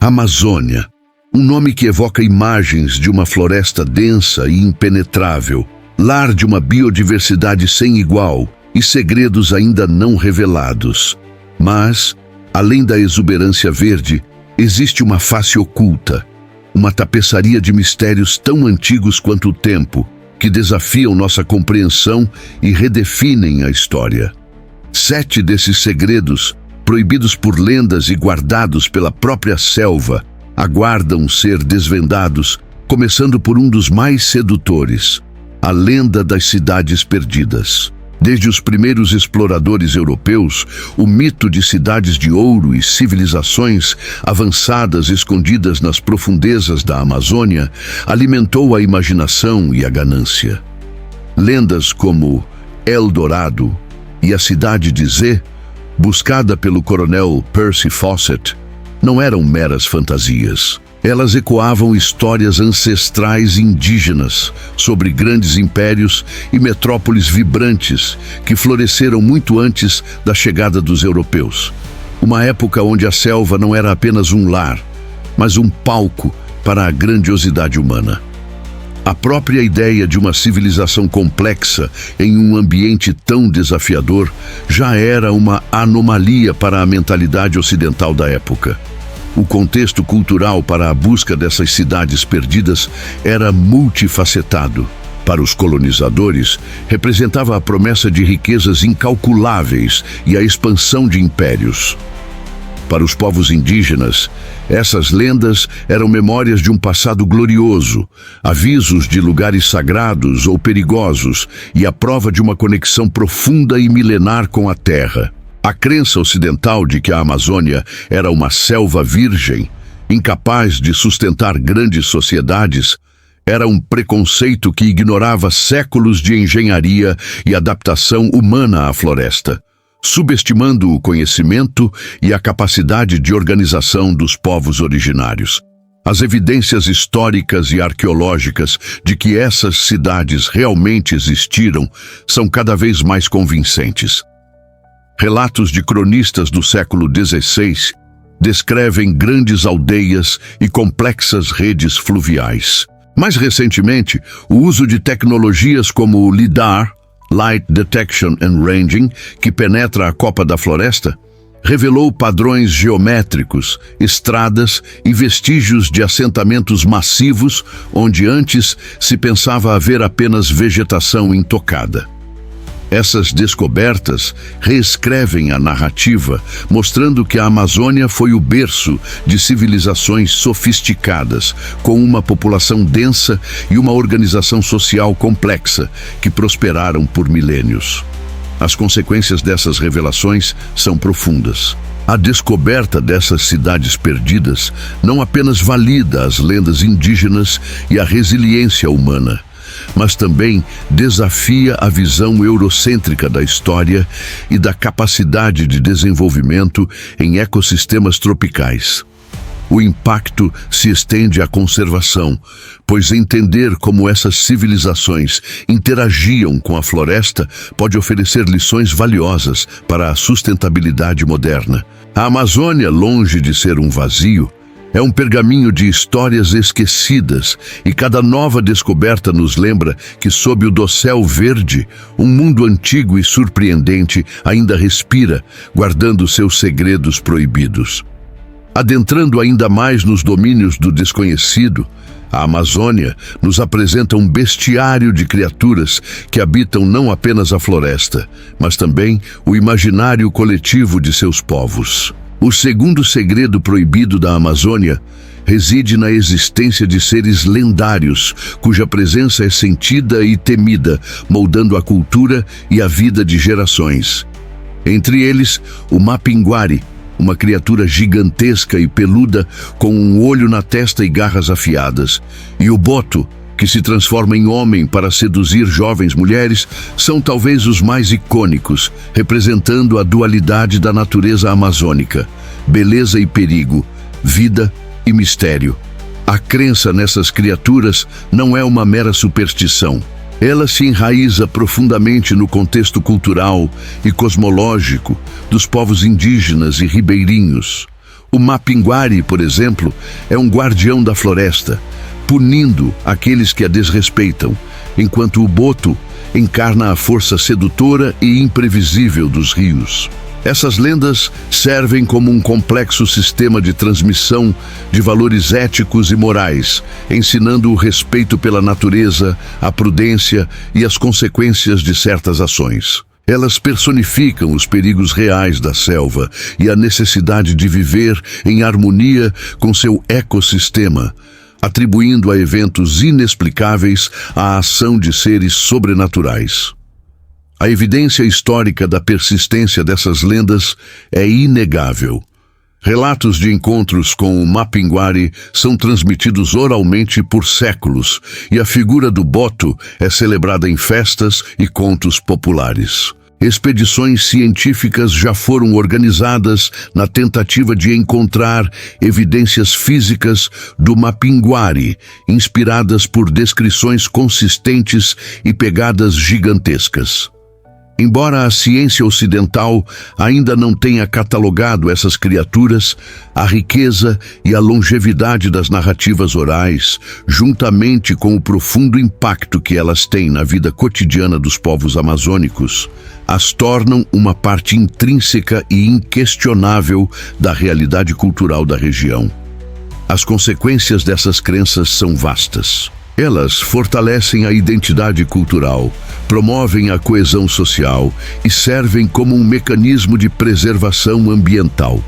Amazônia, um nome que evoca imagens de uma floresta densa e impenetrável, lar de uma biodiversidade sem igual e segredos ainda não revelados. Mas, além da exuberância verde, existe uma face oculta, uma tapeçaria de mistérios tão antigos quanto o tempo, que desafiam nossa compreensão e redefinem a história. 7 desses segredos, proibidos por lendas e guardados pela própria selva, aguardam ser desvendados, começando por um dos mais sedutores, a lenda das cidades perdidas. Desde os primeiros exploradores europeus, o mito de cidades de ouro e civilizações avançadas escondidas nas profundezas da Amazônia alimentou a imaginação e a ganância. Lendas como El Dorado e a cidade de Zé, buscada pelo coronel Percy Fawcett, não eram meras fantasias. Elas ecoavam histórias ancestrais indígenas sobre grandes impérios e metrópoles vibrantes que floresceram muito antes da chegada dos europeus. Uma época onde a selva não era apenas um lar, mas um palco para a grandiosidade humana. A própria ideia de uma civilização complexa em um ambiente tão desafiador já era uma anomalia para a mentalidade ocidental da época. O contexto cultural para a busca dessas cidades perdidas era multifacetado. Para os colonizadores, representava a promessa de riquezas incalculáveis e a expansão de impérios. Para os povos indígenas, essas lendas eram memórias de um passado glorioso, avisos de lugares sagrados ou perigosos e a prova de uma conexão profunda e milenar com a terra. A crença ocidental de que a Amazônia era uma selva virgem, incapaz de sustentar grandes sociedades, era um preconceito que ignorava séculos de engenharia e adaptação humana à floresta, subestimando o conhecimento e a capacidade de organização dos povos originários. As evidências históricas e arqueológicas de que essas cidades realmente existiram são cada vez mais convincentes. Relatos de cronistas do século XVI descrevem grandes aldeias e complexas redes fluviais. Mais recentemente, o uso de tecnologias como o LIDAR, Light Detection and Ranging, que penetra a copa da floresta, revelou padrões geométricos, estradas e vestígios de assentamentos massivos onde antes se pensava haver apenas vegetação intocada. Essas descobertas reescrevem a narrativa, mostrando que a Amazônia foi o berço de civilizações sofisticadas, com uma população densa e uma organização social complexa, que prosperaram por milênios. As consequências dessas revelações são profundas. A descoberta dessas cidades perdidas não apenas valida as lendas indígenas e a resiliência humana, mas também desafia a visão eurocêntrica da história e da capacidade de desenvolvimento em ecossistemas tropicais. O impacto se estende à conservação, pois entender como essas civilizações interagiam com a floresta pode oferecer lições valiosas para a sustentabilidade moderna. A Amazônia, longe de ser um vazio, é um pergaminho de histórias esquecidas e cada nova descoberta nos lembra que sob o dossel verde, um mundo antigo e surpreendente ainda respira, guardando seus segredos proibidos. Adentrando ainda mais nos domínios do desconhecido, a Amazônia nos apresenta um bestiário de criaturas que habitam não apenas a floresta, mas também o imaginário coletivo de seus povos. O segundo segredo proibido da Amazônia reside na existência de seres lendários, cuja presença é sentida e temida, moldando a cultura e a vida de gerações. Entre eles, o Mapinguari, uma criatura gigantesca e peluda com um olho na testa e garras afiadas, e o Boto, que se transforma em homem para seduzir jovens mulheres, são talvez os mais icônicos, representando a dualidade da natureza amazônica, beleza e perigo, vida e mistério. A crença nessas criaturas não é uma mera superstição. Ela se enraiza profundamente no contexto cultural e cosmológico dos povos indígenas e ribeirinhos. O Mapinguari, por exemplo, é um guardião da floresta, punindo aqueles que a desrespeitam, enquanto o Boto encarna a força sedutora e imprevisível dos rios. Essas lendas servem como um complexo sistema de transmissão de valores éticos e morais, ensinando o respeito pela natureza, a prudência e as consequências de certas ações. Elas personificam os perigos reais da selva e a necessidade de viver em harmonia com seu ecossistema, atribuindo a eventos inexplicáveis a ação de seres sobrenaturais. A evidência histórica da persistência dessas lendas é inegável. Relatos de encontros com o Mapinguari são transmitidos oralmente por séculos, e a figura do Boto é celebrada em festas e contos populares. Expedições científicas já foram organizadas na tentativa de encontrar evidências físicas do Mapinguari, inspiradas por descrições consistentes e pegadas gigantescas. Embora a ciência ocidental ainda não tenha catalogado essas criaturas, a riqueza e a longevidade das narrativas orais, juntamente com o profundo impacto que elas têm na vida cotidiana dos povos amazônicos, as tornam uma parte intrínseca e inquestionável da realidade cultural da região. As consequências dessas crenças são vastas. Elas fortalecem a identidade cultural, promovem a coesão social e servem como um mecanismo de preservação ambiental.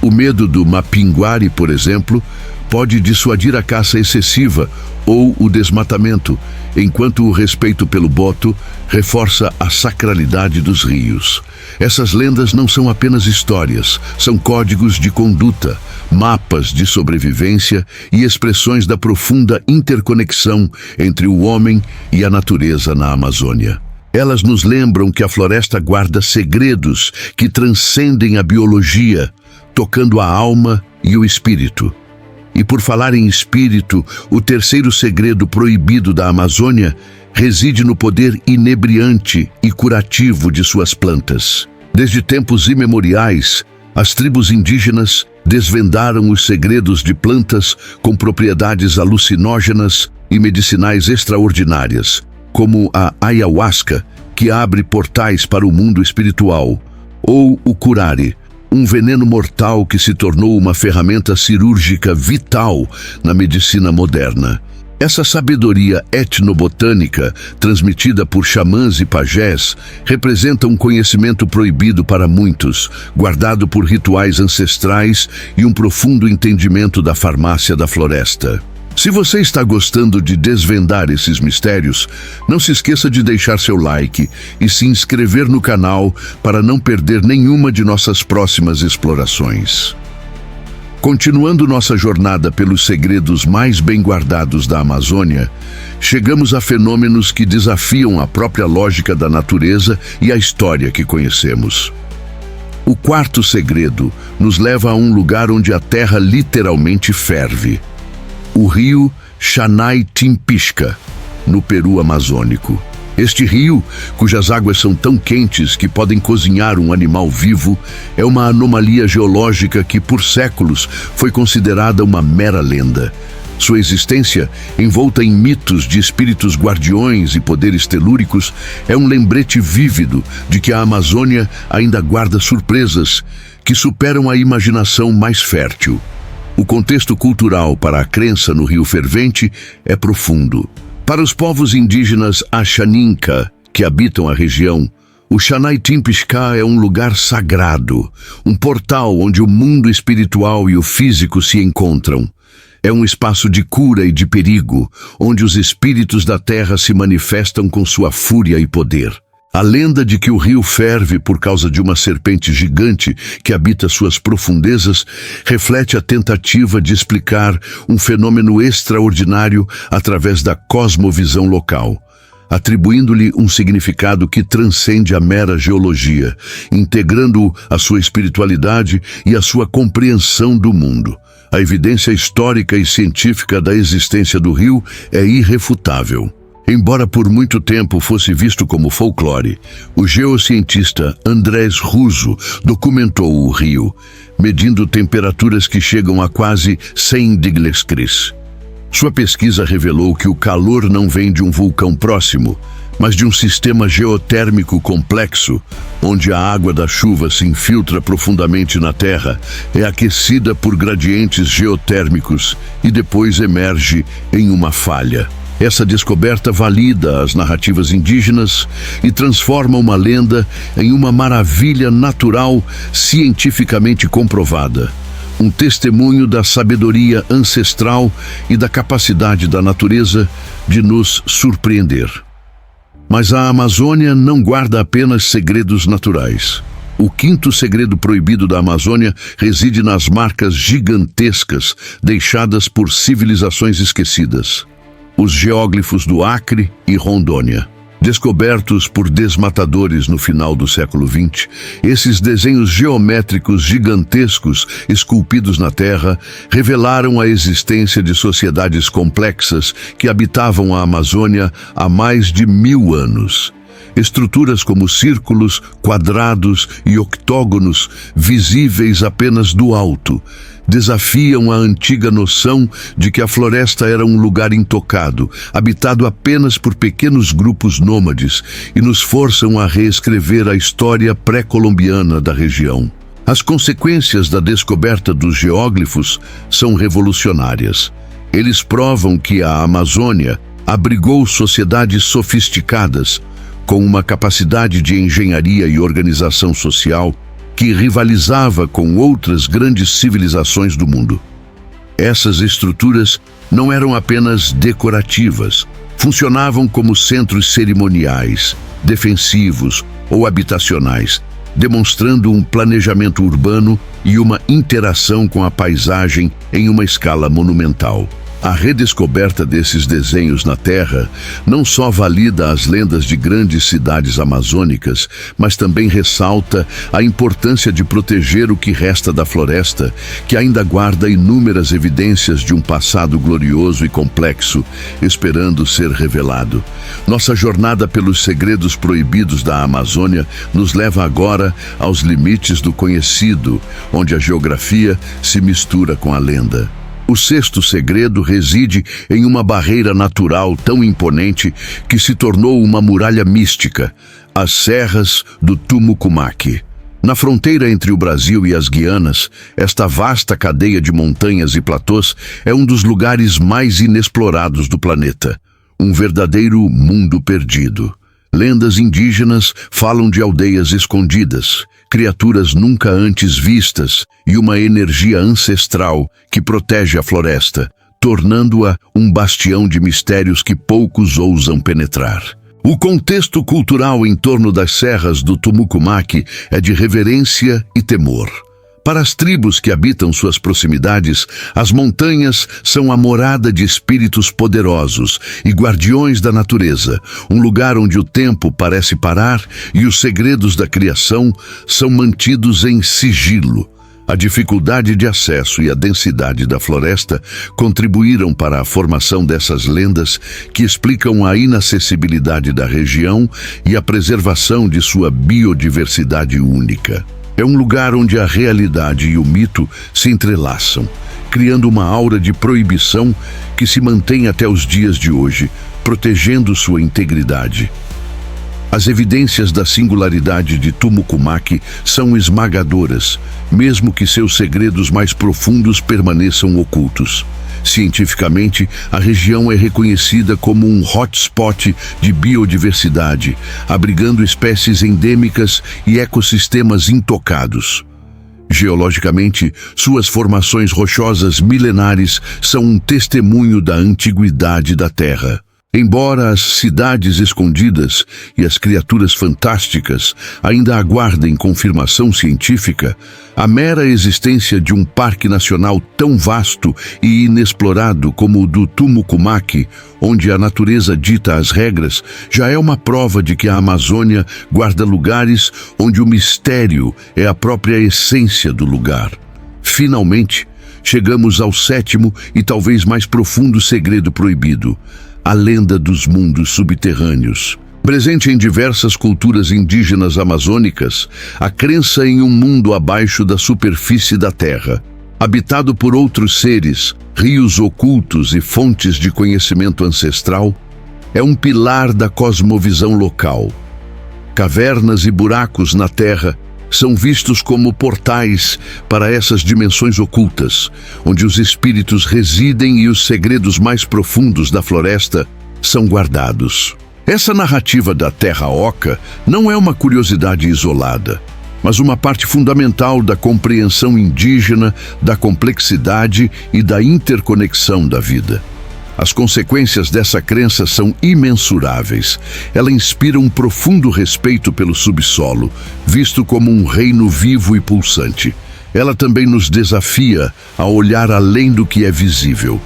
O medo do Mapinguari, por exemplo, pode dissuadir a caça excessiva ou o desmatamento, enquanto o respeito pelo Boto reforça a sacralidade dos rios. Essas lendas não são apenas histórias, são códigos de conduta, mapas de sobrevivência e expressões da profunda interconexão entre o homem e a natureza na Amazônia. Elas nos lembram que a floresta guarda segredos que transcendem a biologia, tocando a alma e o espírito. E por falar em espírito, o terceiro segredo proibido da Amazônia reside no poder inebriante e curativo de suas plantas. Desde tempos imemoriais, as tribos indígenas desvendaram os segredos de plantas com propriedades alucinógenas e medicinais extraordinárias, como a ayahuasca, que abre portais para o mundo espiritual, ou o curare, um veneno mortal que se tornou uma ferramenta cirúrgica vital na medicina moderna. Essa sabedoria etnobotânica, transmitida por xamãs e pajés, representa um conhecimento proibido para muitos, guardado por rituais ancestrais e um profundo entendimento da farmácia da floresta. Se você está gostando de desvendar esses mistérios, não se esqueça de deixar seu like e se inscrever no canal para não perder nenhuma de nossas próximas explorações. Continuando nossa jornada pelos segredos mais bem guardados da Amazônia, chegamos a fenômenos que desafiam a própria lógica da natureza e a história que conhecemos. O quarto segredo nos leva a um lugar onde a terra literalmente ferve. O rio Xanay-Timpixca, no Peru amazônico. Este rio, cujas águas são tão quentes que podem cozinhar um animal vivo, é uma anomalia geológica que, por séculos, foi considerada uma mera lenda. Sua existência, envolta em mitos de espíritos guardiões e poderes telúricos, é um lembrete vívido de que a Amazônia ainda guarda surpresas que superam a imaginação mais fértil. O contexto cultural para a crença no rio fervente é profundo. Para os povos indígenas Axaninca, que habitam a região, o Xanay-Timpixca é um lugar sagrado, um portal onde o mundo espiritual e o físico se encontram. É um espaço de cura e de perigo, onde os espíritos da terra se manifestam com sua fúria e poder. A lenda de que o rio ferve por causa de uma serpente gigante que habita suas profundezas reflete a tentativa de explicar um fenômeno extraordinário através da cosmovisão local, atribuindo-lhe um significado que transcende a mera geologia, integrando-o à sua espiritualidade e à sua compreensão do mundo. A evidência histórica e científica da existência do rio é irrefutável. Embora por muito tempo fosse visto como folclore, o geocientista Andrés Russo documentou o rio, medindo temperaturas que chegam a quase 100 degrees Celsius. Sua pesquisa revelou que o calor não vem de um vulcão próximo, mas de um sistema geotérmico complexo, onde a água da chuva se infiltra profundamente na terra, é aquecida por gradientes geotérmicos e depois emerge em uma falha. Essa descoberta valida as narrativas indígenas e transforma uma lenda em uma maravilha natural cientificamente comprovada. Um testemunho da sabedoria ancestral e da capacidade da natureza de nos surpreender. Mas a Amazônia não guarda apenas segredos naturais. O quinto segredo proibido da Amazônia reside nas marcas gigantescas deixadas por civilizações esquecidas. Os geóglifos do Acre e Rondônia. Descobertos por desmatadores no final do século XX, esses desenhos geométricos gigantescos esculpidos na terra revelaram a existência de sociedades complexas que habitavam a Amazônia há mais de 1000 anos. Estruturas como círculos, quadrados e octógonos, visíveis apenas do alto, desafiam a antiga noção de que a floresta era um lugar intocado, habitado apenas por pequenos grupos nômades, e nos forçam a reescrever a história pré-colombiana da região. As consequências da descoberta dos geóglifos são revolucionárias. Eles provam que a Amazônia abrigou sociedades sofisticadas, com uma capacidade de engenharia e organização social que rivalizava com outras grandes civilizações do mundo. Essas estruturas não eram apenas decorativas, funcionavam como centros cerimoniais, defensivos ou habitacionais, demonstrando um planejamento urbano e uma interação com a paisagem em uma escala monumental. A redescoberta desses desenhos na Terra não só valida as lendas de grandes cidades amazônicas, mas também ressalta a importância de proteger o que resta da floresta, que ainda guarda inúmeras evidências de um passado glorioso e complexo, esperando ser revelado. Nossa jornada pelos segredos proibidos da Amazônia nos leva agora aos limites do conhecido, onde a geografia se mistura com a lenda. O sexto segredo reside em uma barreira natural tão imponente que se tornou uma muralha mística, as Serras do Tumucumaque. Na fronteira entre o Brasil e as Guianas, esta vasta cadeia de montanhas e platôs é um dos lugares mais inexplorados do planeta. Um verdadeiro mundo perdido. Lendas indígenas falam de aldeias escondidas, criaturas nunca antes vistas e uma energia ancestral que protege a floresta, tornando-a um bastião de mistérios que poucos ousam penetrar. O contexto cultural em torno das serras do Tumucumaque é de reverência e temor. Para as tribos que habitam suas proximidades, as montanhas são a morada de espíritos poderosos e guardiões da natureza, um lugar onde o tempo parece parar e os segredos da criação são mantidos em sigilo. A dificuldade de acesso e a densidade da floresta contribuíram para a formação dessas lendas que explicam a inacessibilidade da região e a preservação de sua biodiversidade única. É um lugar onde a realidade e o mito se entrelaçam, criando uma aura de proibição que se mantém até os dias de hoje, protegendo sua integridade. As evidências da singularidade de Tumucumaque são esmagadoras, mesmo que seus segredos mais profundos permaneçam ocultos. Cientificamente, a região é reconhecida como um hotspot de biodiversidade, abrigando espécies endêmicas e ecossistemas intocados. Geologicamente, suas formações rochosas milenares são um testemunho da antiguidade da Terra. Embora as cidades escondidas e as criaturas fantásticas ainda aguardem confirmação científica, a mera existência de um parque nacional tão vasto e inexplorado como o do Tumucumaque, onde a natureza dita as regras, já é uma prova de que a Amazônia guarda lugares onde o mistério é a própria essência do lugar. Finalmente, chegamos ao sétimo e talvez mais profundo segredo proibido. a lenda dos mundos subterrâneos. Presente em diversas culturas indígenas amazônicas, a crença em um mundo abaixo da superfície da terra, habitado por outros seres, rios ocultos e fontes de conhecimento ancestral, é um pilar da cosmovisão local. Cavernas e buracos na terra são vistos como portais para essas dimensões ocultas, onde os espíritos residem e os segredos mais profundos da floresta são guardados. Essa narrativa da Terra Oca não é uma curiosidade isolada, mas uma parte fundamental da compreensão indígena, da complexidade e da interconexão da vida. As consequências dessa crença são imensuráveis. Ela inspira um profundo respeito pelo subsolo, visto como um reino vivo e pulsante. Ela também nos desafia a olhar além do que é visível,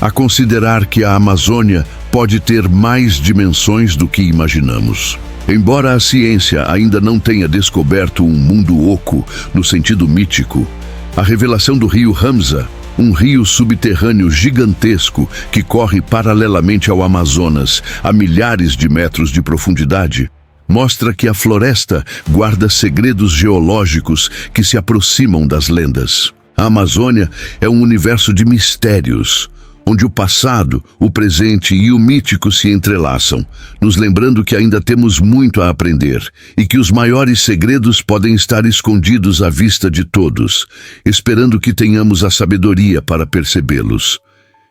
a considerar que a Amazônia pode ter mais dimensões do que imaginamos. Embora a ciência ainda não tenha descoberto um mundo oco no sentido mítico, a revelação do rio Ramsar, um rio subterrâneo gigantesco que corre paralelamente ao Amazonas a milhares de metros de profundidade, mostra que a floresta guarda segredos geológicos que se aproximam das lendas. A Amazônia é um universo de mistérios, onde o passado, o presente e o mítico se entrelaçam, nos lembrando que ainda temos muito a aprender e que os maiores segredos podem estar escondidos à vista de todos, esperando que tenhamos a sabedoria para percebê-los.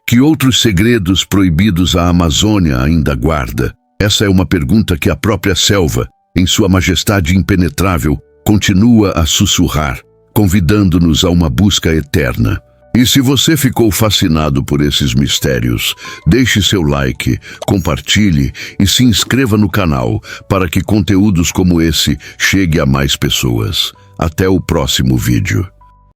Que outros segredos proibidos a Amazônia ainda guarda? Essa é uma pergunta que a própria selva, em sua majestade impenetrável, continua a sussurrar, convidando-nos a uma busca eterna. E se você ficou fascinado por esses mistérios, deixe seu like, compartilhe e se inscreva no canal para que conteúdos como esse chegue a mais pessoas. Até o próximo vídeo.